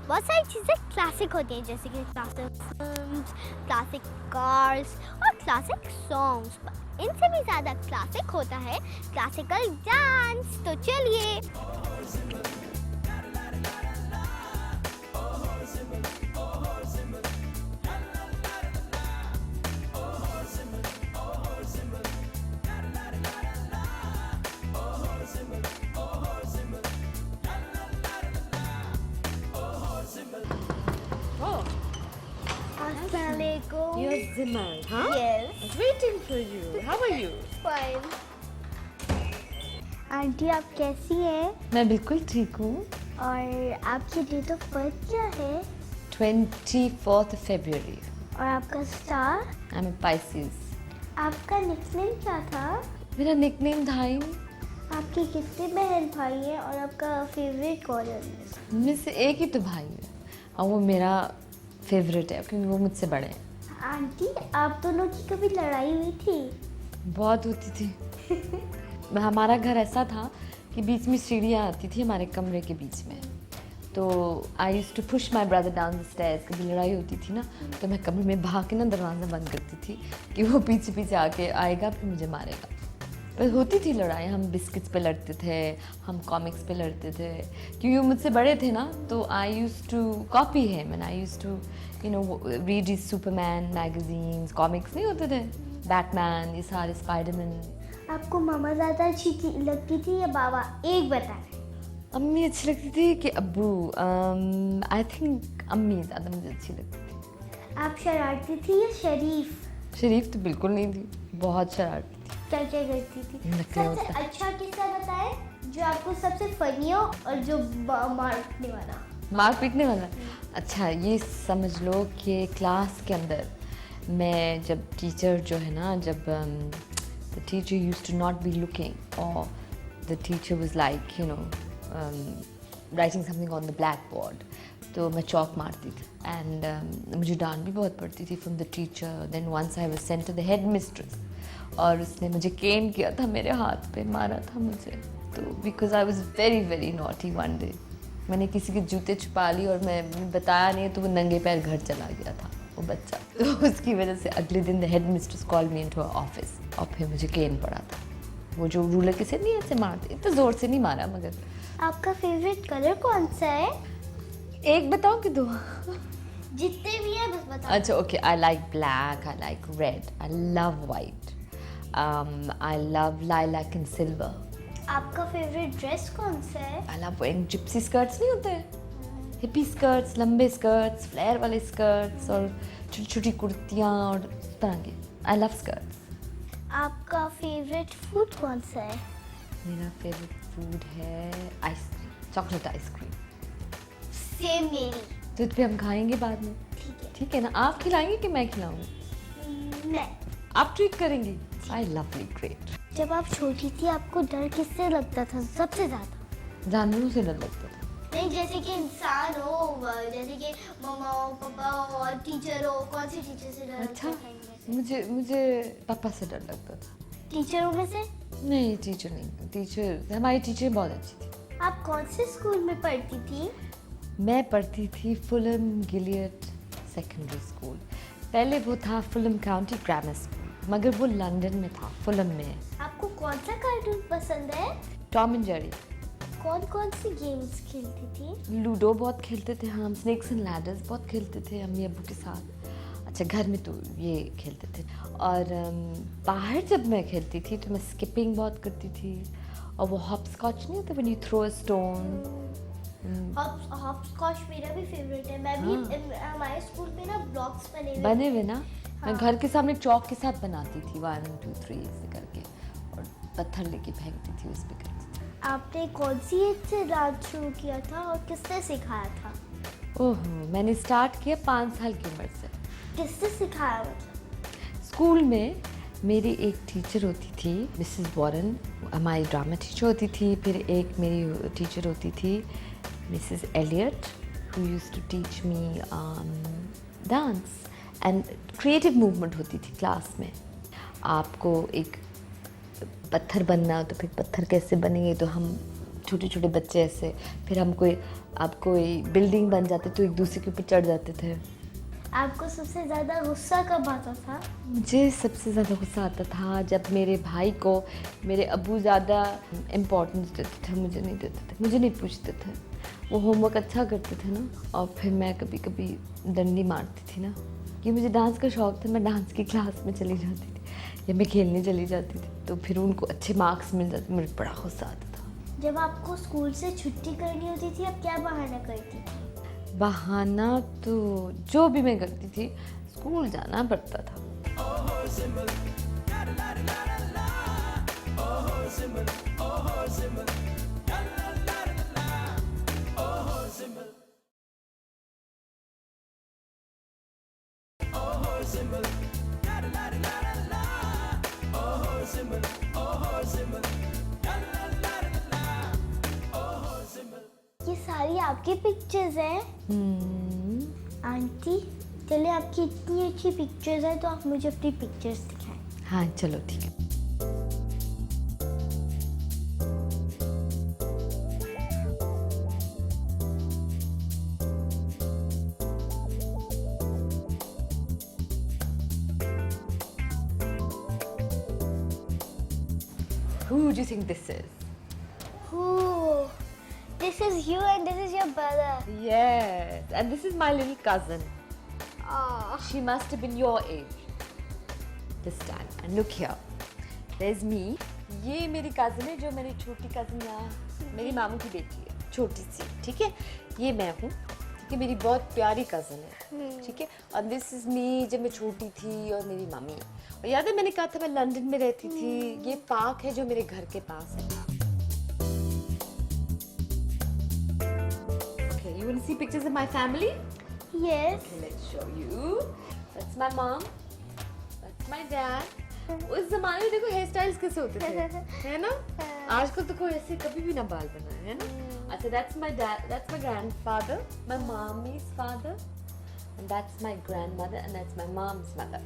बहुत सारी चीज़ें क्लासिक होती हैं, जैसे कि क्लासिक फिल्म्स, क्लासिक कार्स और क्लासिक सॉन्ग्स। इनसे भी ज़्यादा क्लासिक होता है क्लासिकल डांस। तो चलिए। Oh, अस्सलामुअलैकुम। you're Zimal, huh? Yes. I was waiting for you. How are you? Fine. Aunty आप कैसी हैं? मैं बिल्कुल ठीक हूँ. और आपकी डेट ऑफ बर्थ क्या है? 24th of February. और आपका स्टार? I'm a Pisces. आपका निकनेम क्या था? मेरा निकनेम धाइन. आपके कितने बहन भाई हैं और आपका फेवरेट कौन है? मुझ से एक ही तो भाई है और वो मेरा फेवरेट है क्योंकि वो मुझसे बड़े हैं. आंटी आप दोनों की कभी लड़ाई हुई थी? बहुत होती थी. हमारा घर ऐसा था कि बीच में सीढ़ियाँ आती थी हमारे कमरे के बीच में. तो I use to push my brother down the stairs. कभी लड़ाई होती थी ना तो मैं कमरे में भाग के ना दरवाज़ा बंद करती थी कि वो पीछे पीछे आके आएगा फिर मुझे मारेगा. पर होती थी लड़ाई. हम बिस्किट्स पे लड़ते थे, हम कॉमिक्स पे लड़ते थे क्योंकि वो मुझसे बड़े थे ना. तो I use to copy him and I use to read his Superman magazines. Comics नहीं होते थे, बैटमैन, ये सारे, स्पाइडरमैन. आपको मामा ज़्यादा अच्छी लगती थी या बाबा? एक बताएं. अम्मी अच्छी लगती थी कि अब्बू? आई थिंक अम्मी ज़्यादा मुझे अच्छी लगती थी. आप शरारती थी या शरीफ? शरीफ तो बिल्कुल नहीं थी, बहुत शरारती थी. क्या क्या करती थी? नखरे सबसे होते. अच्छा किस्सा बताएं जो आपको सबसे फनी हो और जो मारने वाला. मार पीटने वाला. अच्छा ये समझ लो कि क्लास के अंदर मैं जब टीचर जो है ना, जब the teacher used to not be looking और the teacher was like writing something on the blackboard, तो मैं चौक मारती थी. एंड मुझे डांट भी बहुत पड़ती थी from the teacher. Then once I was sent to the headmistress और उसने मुझे केन किया था, मेरे हाथ पे मारा था मुझे. तो because I was very very naughty one day. मैंने किसी के जूते छुपा ली और मैं बताया नहीं तो वो नंगे पैर घर चला गया था वो बच्चा. तो उसकी वजह से अगले दिन the head mistress call me into office और फिर मुझे केन पड़ा था. वो जो रूलर किसे नहीं ऐसे मारते, इतना ज़ोर से नहीं मारा मगर. आपका फेवरेट कलर कौन सा है? एक बताओ कि दो? जितने भी हैं बस बताओ. अच्छा okay. I like black, I like red, I love white, I love lilac and silver. आपका फेवरेट ड्रेस कौन सा है? I love wearing Gypsy skirts. नहीं होते हिप्पी स्कर्ट्स, लंबे स्कर्ट्स, फ्लेयर वाले स्कर्ट्स और छोटी छोटी कुर्तियाँ और इस तरह के. I love skirts. आपका फेवरेट फूड कौन सा है? मेरा फेवरेट फूड है आइसक्रीम, चॉकलेट आइसक्रीम. सेम मेरी. तो इस पे हम खाएंगे बाद में. ठीक है. ठीक है ना? आप खिलाएंगे कि मैं खिलाऊंगी? मैं. आप ट्रीट करेंगी? आई लवली ग्रेट. जब आप छोटी थी आपको डर किससे लगता था सबसे ज्यादा? जानवरों से डर लगता था. नहीं, जैसे कि इंसान हो, जैसे कि मम्मा हो, पापा हो और टीचर हो. कौन से टीचर से डर अच्छा. लगता था इनमें से? मुझे पापा से डर लगता था. टीचरों में से? नहीं टीचर नहीं. टीचर, हमारी टीचर बहुत अच्छी थी. आप कौन से स्कूल में पढ़ती थी? मैं पढ़ती थी फुलम गिलियट सेकेंडरी स्कूल. पहले वो था फुलम काउंटी ग्रामर स्कूल मगर वो लंदन में था, फुलम में. आपको कौन सा कार्टून पसंद है? Tom and Jerry. कौन कौन सी गेम्स खेलती थी? लूडो बहुत खेलते थे हम. स्नेक्स एंड लैडर्स बहुत खेलते थे अम्मी अब्बू के साथ. अच्छा घर में तो ये खेलते थे. और बाहर जब मैं खेलती थी तो मैं स्किपिंग बहुत करती थी. और वो हॉप स्कॉच नहीं होता, when you throw a stone. Hopscotch मेरा भी फेवरेट है. मैं भी हमारे स्कूल पे ना ब्लॉक्स बने हुए ना. मैं घर के सामने चौक के साथ बनाती थी 1 2 3 ऐसे करके और पत्थर लेके फेंकती थी उस पे करके. आपने कौन सी एज से डांस शुरू किया था और किसने सिखाया था? ओहो, मैंने स्टार्ट किया 5 साल की उम्र से. किसने सिखाया मतलब? स्कूल में मेरी एक टीचर होती थी मिसेस वॉरेन, हमारी ड्रामा टीचर होती थी. फिर एक मेरी टीचर होती थी Mrs Elliot who used to teach me dance. And creative movement होती थी क्लास में. आपको एक पत्थर बनना हो तो फिर पत्थर कैसे बनेंगे, तो हम छोटे छोटे बच्चे ऐसे, फिर हम कोई आप कोई बिल्डिंग बन जाते तो एक दूसरे के ऊपर चढ़ जाते थे। आपको सबसे ज़्यादा गुस्सा कब आता था? मुझे सबसे ज़्यादा गुस्सा आता था जब मेरे भाई को मेरे अब्बू ज़्यादा इम्पोर्टेंस देते थे, मुझे नहीं देते थे, मुझे नहीं पूछते थे। वो होमवर्क अच्छा करते थे ना, और फिर मैं कभी कभी डंडी मारती थी ना, कि मुझे डांस का शौक़ था, मैं डांस की क्लास में चली जाती थी या मैं खेलने चली जाती थी, तो फिर उनको अच्छे मार्क्स मिल जाते, मुझे बड़ा गुस्सा आता था। जब आपको स्कूल से छुट्टी करनी होती थी, आप क्या बहाना करती थी? बहाना तो जो भी मैं करती थी, स्कूल जाना पड़ता था। ये सारी आपकी पिक्चर्स हैं? आंटी, चलिए आपकी इतनी अच्छी पिक्चर्स हैं तो आप मुझे अपनी पिक्चर्स दिखाएं। हाँ चलो ठीक है। Who do you think this is? Who? This is you and this is your brother. Yes, and this is my little cousin. Oh. She must have been your age. Just stand and look here. There's me. ये मेरी cousin है, जो मेरी छोटी cousin या मेरी मामू की बेटी है, छोटी सी, ठीक है? ये मैं हूँ, ठीक है? मेरी बहुत प्यारी cousin है, ठीक है? और this is me जब मैं छोटी थी और मेरी मम्मी। और याद है मैंने कहा था मैं लंदन में रहती थी, ये पार्क है जो मेरे घर के पास है। Okay, you want to see pictures of my family? Yes. Okay, let's show you. That's my mom. That's my dad. उस ज़माने में देखो हेयर स्टाइल्स कैसे होते थे, है ना? आजकल तो कोई ऐसे कभी भी ना बाल बनाए, है ना? अच्छा, that's my dad, that's my grandfather, my mommy's father, and that's my grandmother, and that's my mom's mother.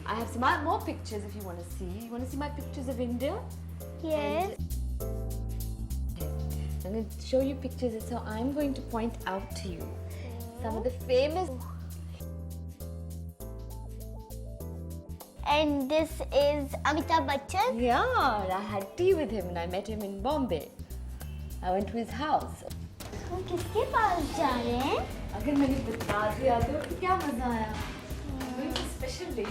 I have some more pictures if you want to see. You want to see my pictures of India? Yes. I'm going to show you pictures, so I'm going to point out to you some of the famous. And this is Amitabh Bachchan. Yeah, I had tea with him and I met him in Bombay. I went to his house. हम किसके पास जा रहे हैं? अगर मैंने बता दिया तो क्या मजा आया? Special day.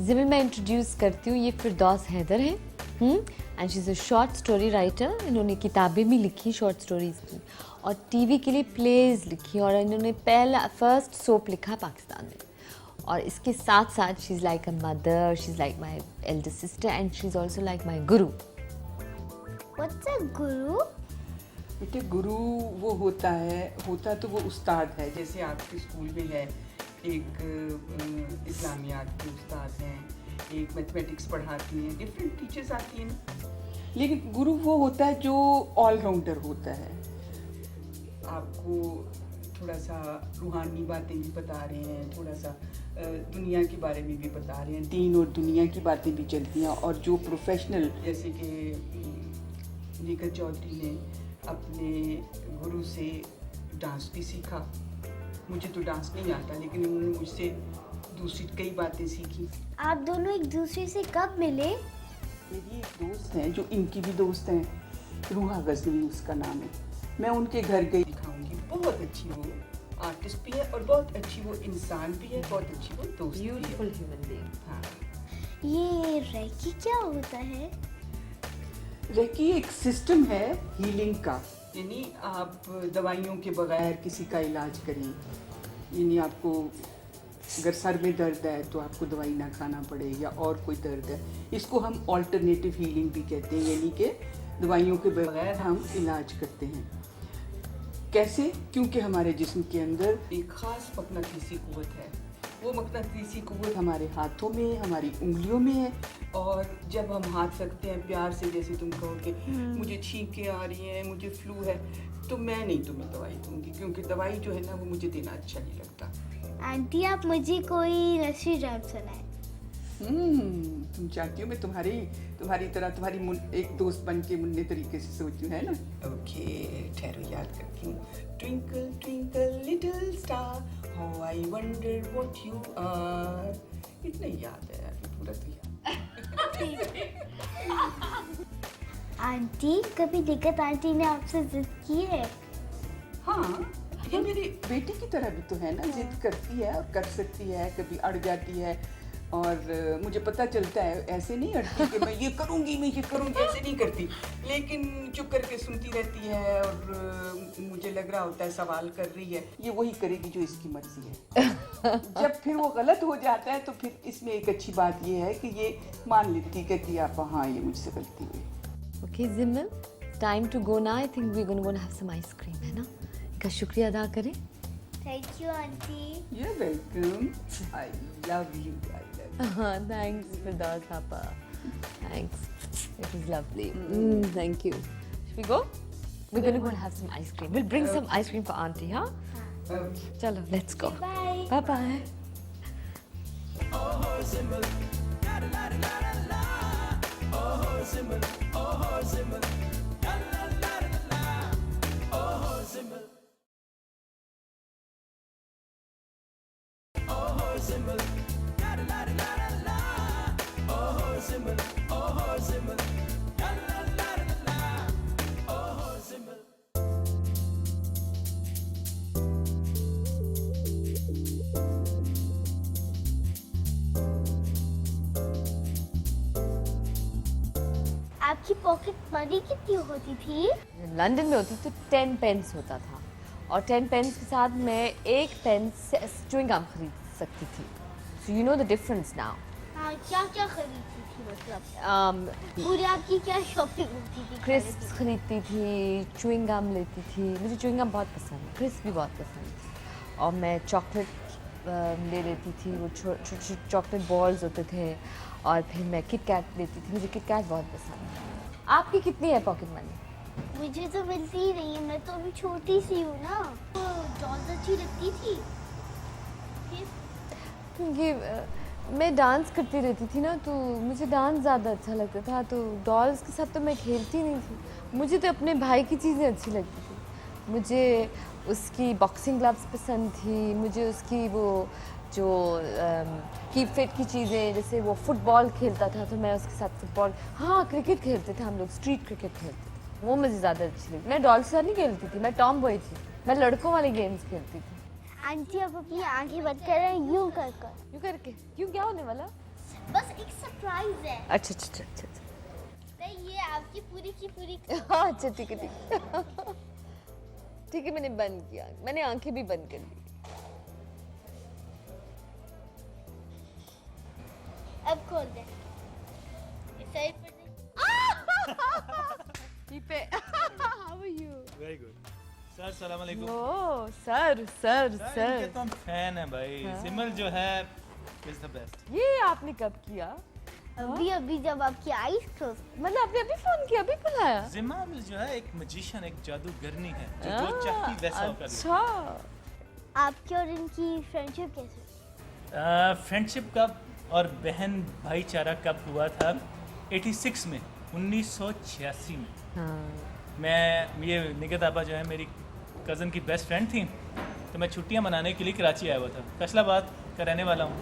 जिन्हें मैं इंट्रोड्यूस करती हूँ, ये फिरदौस हैदर है, and she is a short story writer. इन्होंने किताबें भी लिखी शॉर्ट स्टोरीज की, और टीवी के लिए प्लेज लिखी, और इन्होंने फर्स्ट सोप लिखा पाकिस्तान में। और इसके साथ साथ she is like a mother, she is like my elder sister, and she is also like my Guru. What's a guru? बेटे गुरु वो होता तो वो उस्ताद है, जैसे आपके स्कूल में है एक इस्लामियात के उस्ताद हैं, एक मैथमेटिक्स पढ़ाती हैं, डिफरेंट टीचर्स आती हैं, लेकिन गुरु वो होता है जो ऑलराउंडर होता है। आपको थोड़ा सा रूहानी बातें भी बता रहे हैं, थोड़ा सा दुनिया के बारे में भी बता रहे हैं, दीन और दुनिया की बातें भी चलती हैं। और जो प्रोफेशनल, जैसे कि लीकर चौधरी ने अपने गुरु से डांस भी सीखा। मुझे तो डांस नहीं आता, लेकिन उन्होंने मुझसे दूसरी कई बातें सीखी। आप दोनों एक दूसरे से कब मिले? मेरी एक दोस्त है जो इनकी भी दोस्त हैं, रूहा गजनवी उसका नाम है। मैं उनके घर गई, दिखाऊंगी। बहुत अच्छी वो आर्टिस्ट भी है और बहुत अच्छी वो इंसान भी है, बहुत अच्छी वो दोस्त भी है। Beautiful human being. हाँ, ये रेकी क्या होता है? रेकी एक सिस्टम है हीलिंग का, यानी आप दवाइयों के बगैर किसी का इलाज करें। यानी आपको अगर सर में दर्द है तो आपको दवाई ना खाना पड़े, या और कोई दर्द है, इसको हम ऑल्टरनेटिव हीलिंग भी कहते हैं, यानी कि दवाइयों के बगैर हम इलाज करते हैं। कैसे? क्योंकि हमारे जिस्म के अंदर एक ख़ास मकनातीसी क़ुव्वत है। वो मकनातीसी क़ुव्वत हमारे हाथों में, हमारी उंगलियों में है, और जब हम हाथ रखते हैं प्यार से, जैसे तुम कहो कि मुझे छींकें आ रही हैं, मुझे फ्लू है, तो मैं नहीं तुम्हें दवाई दूंगी, क्योंकि दवाई जो है ना वो मुझे देना अच्छा नहीं लगता। आंटी आप मुझे कोई नर्सरी राइम सुनाए। तुम चाहती हो मैं तुम्हारी तरह एक दोस्त बन के मुन्ने तरीके से सोचूं, है ना? ओके, ठहरो याद करती हूँ। Twinkle twinkle little star how I wonder what you are. इतना याद है यार, पूरा तो याद। आंटी कभी दिक्कत आंटी ने आपसे जिद की है? हाँ, ये मेरी बेटी की तरह भी तो है ना, जिद करती है और कर सकती है, कभी अड़ जाती है और मुझे पता चलता है, ऐसे नहीं अड़ती कि मैं ये करूँगी ऐसे नहीं करती, लेकिन चुप करके सुनती रहती है और मुझे लग रहा होता है सवाल कर रही है, ये वही करेगी जो इसकी मर्जी है। जब फिर वो गलत हो जाता है तो फिर इसमें एक अच्छी बात ये है कि ये मान लेती है कि आप हाँ ये मुझसे गलती हुई। ओके जिम्मल, टाइम टू गो ना। I think we gonna have some ice cream, है ना? का शुक्रिया अदा करें। Thank you auntie. You're welcome. I love you. Thanks, Firdaus Papa. Thanks. It was lovely. Thank you. Should we go? We're gonna go and have some ice cream. We'll bring some ice cream for Auntie, huh? Chalo, let's go. Bye. Bye bye. आपकी pocket money कितनी होती थी? London में होती तो 10 pens होता था और 10 पेंस के साथ मैं एक पेन से च्युइंग गम खरीद सकती थी। So you know the difference now. हाँ, क्या क्या खरीदती थी मतलब? पूरी आपकी क्या शॉपिंग होती थी? क्रिस्प्स खरीदती थी, च्युइंग गम लेती थी। मुझे च्युइंग गम बहुत पसंद है, क्रिस्प भी बहुत पसंद है। और मैं चॉकलेट ले लेती थी, वो छोटे चॉकलेट बॉल्स होते थे। और फिर मैं किट कैट लेती थी, मुझे किट कैट बहुत पसंद है। आपकी कितनी है पॉकेट मनी? मुझे तो मिलती ही नहीं है, मैं तो अभी छोटी सी हूँ ना। डॉल्स अच्छी लगती थी क्योंकि मैं डांस करती रहती थी ना, तो मुझे डांस ज़्यादा अच्छा लगता था, तो डॉल्स के साथ तो मैं खेलती नहीं थी। मुझे तो अपने भाई की चीज़ें अच्छी लगती थी। मुझे उसकी बॉक्सिंग ग्लव्स पसंद थी, मुझे उसकी वो जो कीप फिट की चीज़ें, जैसे वो फुटबॉल खेलता था तो मैं उसके साथ फुटबॉल, हाँ क्रिकेट खेलते थे हम लोग, स्ट्रीट क्रिकेट खेलते थे, वो मुझे ज़्यादा अच्छी लगती। मैं डॉल से नहीं खेलती थी, मैं टॉम बॉय थी, मैं लड़कों वाले गेम्स खेलती थी। आंटी आप अपनी आंखें बंद कर रहे हैं, यूं करके क्यों, क्या होने वाला? बस एक सरप्राइज है। अच्छा। तो ये आपकी पूरी की पूरी हाँ अच्छा ठीक है ठीक है, मैंने बंद किया, मैंने आंखें भी बंद कर ली। अब खोल दे। इस साइड पर दे। How are you? Very good. Sir सलाम अलैकुम। ओ सर इनके तो हम फैन हैं भाई। सिमल जो है is the best. ये आपने कब किया? अभी जब आपकी आईज क्लोज, मतलब आपने अभी फोन किया, अभी बुलाया? जिमाल जो है एक मैजिशियन, एक जादूगरनी है जो चाहती वैसा कर लेती अच्छा। आपकी और इनकी फ्रेंडशिप कैसे? फ्रेंडशिप कब और बहन भाईचारा कब हुआ था? 86 में, 1986 में। मैं ये निगत आपा जो है मेरी कज़न की बेस्ट फ्रेंड थी, तो मैं छुट्टियां मनाने के लिए कराची आया हुआ था। फैसलाबाद का रहने वाला हूँ,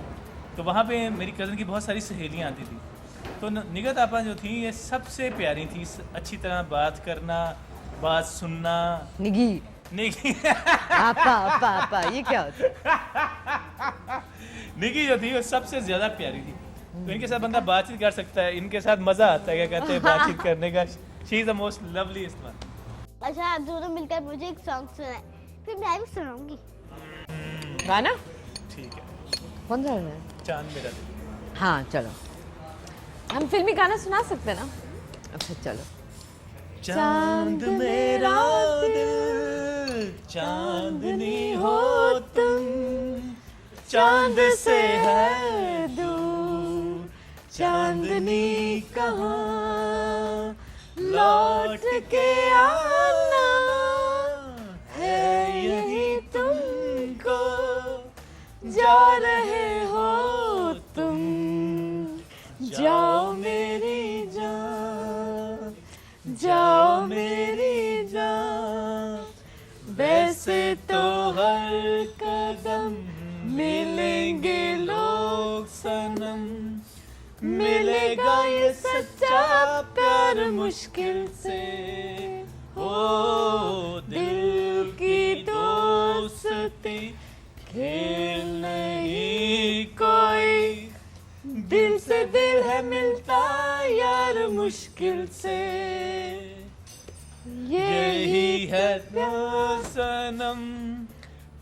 तो वहाँ पे मेरी कज़न की बहुत सारी सहेलियाँ आती थी। तो निगत आपा जो थी ये सबसे प्यारी थी, अच्छी तरह बात करना, बात सुनना। निगी आपा ये क्या होता है? निगी जो थी वो सबसे ज़्यादा प्यारी थी। तो इनके साथ बंदा बातचीत कर सकता है, इनके साथ मज़ा आता है, क्या कहते हैं बातचीत करने का। She is the most loveliest one. अच्छा आप दोनों मिलकर मुझे एक सॉन्ग सुनाए, फिर मैं भी सुनाऊंगी। गाना? ठीक है। कौन सा है? चांद मेरा दिल। हाँ चलो, हम फिल्मी गाना सुना सकते हैं ना? अच्छा चलो। चांद मेरा दिल, चांदनी हो तुम, चांद से है दूर, चांदनी कहाँ लौट के आना है, यही तुमको जा रहे हो तुम, जाओ मेरी जान, जाओ मेरी जान, वैसे तो हर कदम मिलेंगे लोग सनम, मिलेगा ये सच्चा प्यार मुश्किल से, हो दिल की दोस्ती खेल नहीं कोई, दिल से दिल है मिलता यार मुश्किल से, यही है सनम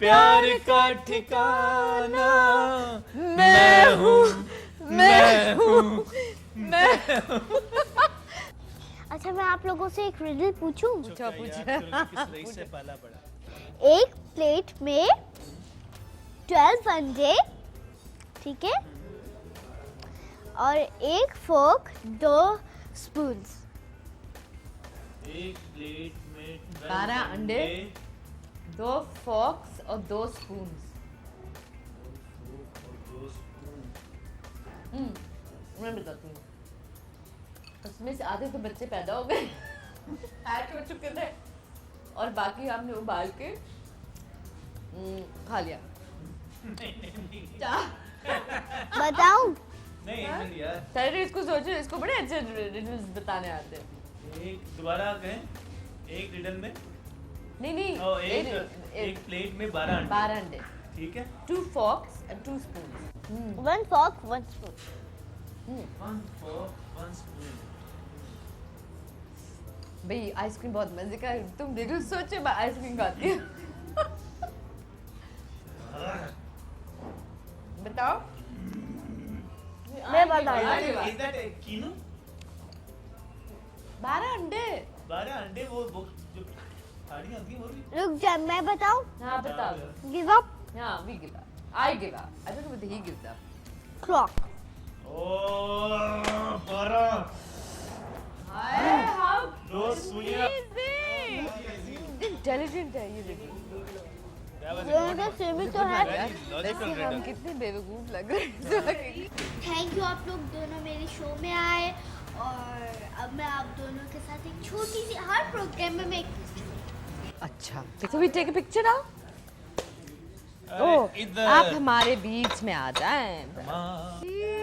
प्यार का ठिकाना, मैं हूँ, मैं हूँ, मैं हूँ। अच्छा मैं आप लोगों से एक रिडल पूछूं? पूछो किस रईस से पाला पड़ा? एक प्लेट में 12 अंडे, ठीक है, और एक फोक, 2 स्पून्स। एक प्लेट में 12 अंडे, 2 फोक्स और 2 स्पून्स। मैं बताती हूँ, उसमें से आधे तो बच्चे पैदा हो गए, हैच हो चुके थे, और बाकी हमने उबाल के खा लिया। बताऊं? नहीं नहीं यार, चलिए इसको सोचो, इसको बड़े अच्छे रिडल्स बताने आते हैं। एक दोबारा कहें, एक रिडल में नहीं और एक प्लेट में 12 अंडे। 12 अंडे, ठीक है, 2 forks and 2 spoons। 1 fork, 1 spoon। 1 fork 1 spoon। भाई आइसक्रीम बहुत मजे का है, तुम रिडल सोचो, मैं आइसक्रीम खाती हूँ। बताओ। मैं बताऊं? Is that a quinoa? 12 अंडे। 12 अंडे, वो जो थाली होती है वो भी। रुक जा, मैं बताऊं? हाँ बताओ। Give up? हाँ, we give up. I give up. I don't know whether he gives up. Clock. Oh 12। Hi, how दो सुइयां। इंटेलिजेंट है ये रिडल। दोनों का सेम ही तो है। लॉजिकल हम रिडल। कितने बेवकूफ लग रहे हैं। थैंक यू, आप लोग दोनों मेरे शो में आए, और अब मैं आप दोनों के साथ एक छोटी सी, हर प्रोग्राम में मैं एक अच्छा, तो we take a picture now? ओह, इधर आप हमारे बीच में आ जाएं। माँ। Yeah.